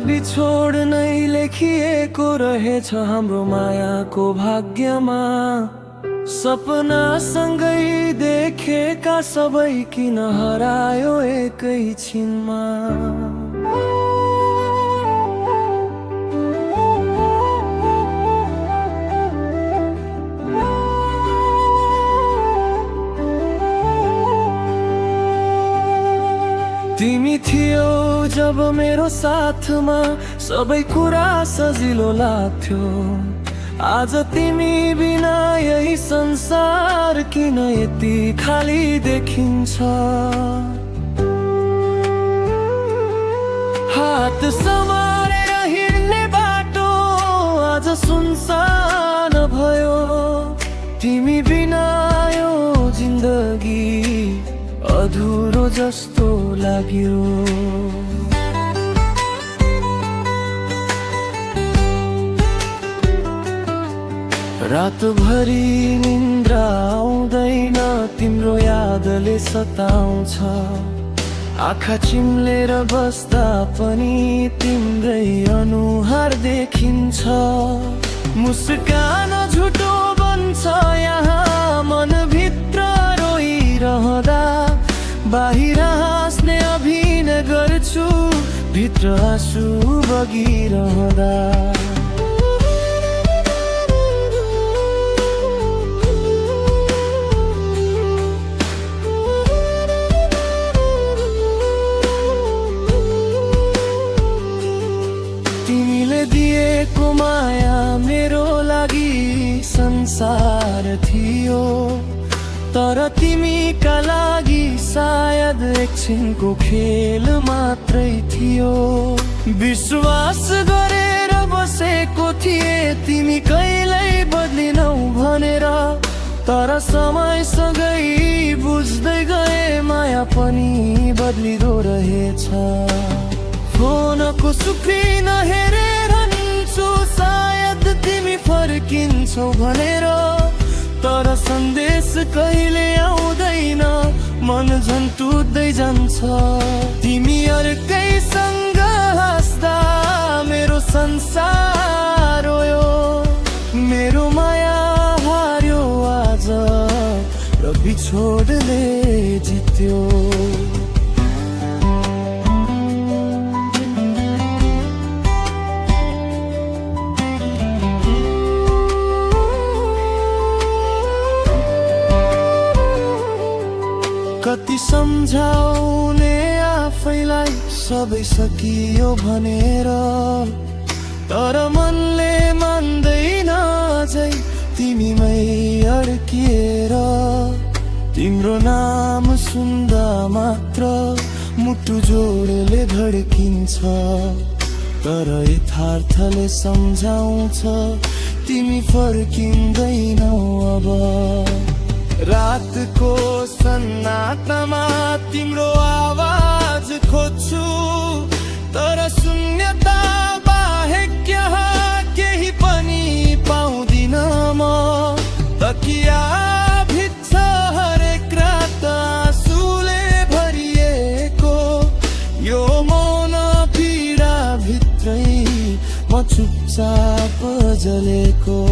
बिछोड नै लेखिएको रहेछ हाम्रो मायाको भाग्यमा। सपना सँगै देखेका सबै किन हरायो एकैछिनमा। तिमी थियौ जब मेरो साथमा सबै कुरा सजिलो लाग्थ्यो। आज तिमी बिना यही संसार किन यति खाली देखिन्छ। हात समारेर हिँड्ने बाटो आज सुनसान भयो। तिमी बिना यो जिन्दगी अधुरो जस्तो लाग्यो। रातभरि निन्द्रा आउँदैन तिम्रो यादले सताउँछ। आँखा चिम्लेर बस्दा पनि तिम्रै अनुहार देखिन्छ। मुस्कान झुटो बन्छ यहाँ मनभित्र रोइरहँदा। बाहिर हाँस्ने अभिनय गर्छु भित्र आँसु बगिरहँदा। तिमीले दिएको माया मेरो लागि संसार थियो। तर तिमीका लागि सायद एकछिनको खेल मात्रै थियो। विश्वास गरेर बसेको थिए तिमी कहिल्यै बदलिनौ भनेर। तर समयसँगै बुझ्दै गए माया पनि बदलिँदो रहेछ। फोनको स्क्रिन हेरेर हिँड्छु सायद तिमी फर्किन्छौ भनेर। तर सन्देश कहिले आउँदैन मन झन् टुट्दै जान्छ। तिमी अर्कैसँग हाँस्दा मेरो संसार रोयो। मेरो माया हार्यो आज र बिछोडले जित्यो। कति सम्झाउने आफैलाई सबै सकियो भनेर। तर मनले मान्दैन अझै तिमीमै अड्किएर। तिम्रो नाम सुन्दा मात्र मुटु जोडले धड्किन्छ। तर यथार्थले सम्झाउँछ तिमी फर्किँदैनौ अब। रातको सन्नाटामा तिम्रो आवाज खोज्छु। तर शून्यता बाहेक यहाँ केही पनि पाउँदिन म। तकिया भित्र हरेक रात आँसुले भरिएको। यो मौन पीडा भित्रै म चुपचाप जलेको।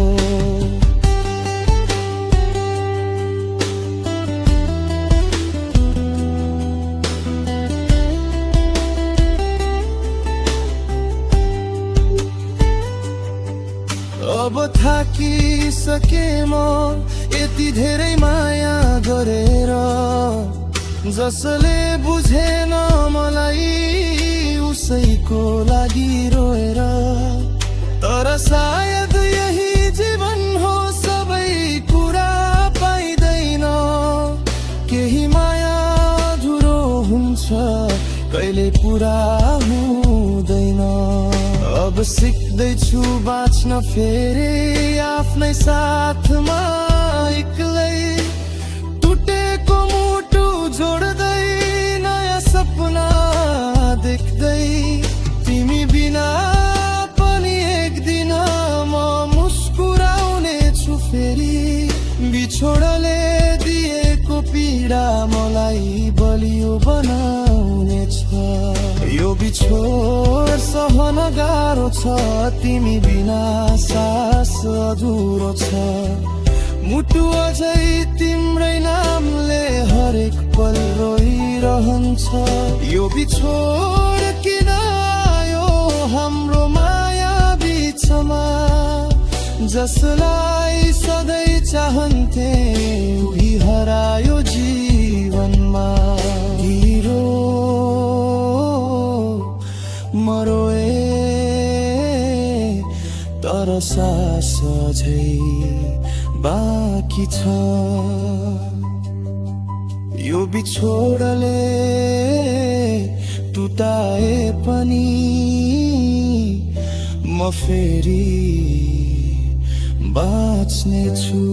अब थाकिसके म यति धेरै माया गरेर। जसले बुझेन मलाई उसैको लागि रोएर। तर सायद यही जीवन हो सबै कुरा पाइँदैन। केही माया अधुरो हुन्छ कहिले पुरा हुँदैन। अब सिक्दैछु बाँच्न फेरि आफ्नै साथमा एक्लै। टुटेको मुटु जोड्दै नयाँ सपना देख्दै। तिमी बिना पनि एक दिन म मुस्कुराउने छु फेरि। बिछोडले दिएको पीडा मलाई बलियो बनाउनेछ। यो बिछोड सहन गाह्रो छ तिमी बिना सास अधुरो छ मुटु अझै तिम्रै नामले हरेक पल रोइरहन्छ यो बिछोड किन आयो हाम्रो माया बिचमा जसलाई सधैँ चाहन्थे उही हरायो जीवनमा गिरो मरोए तर सास अझै बाँकी छ यो बिछोडले टुटाए पनि म फेरि बाँच्ने छु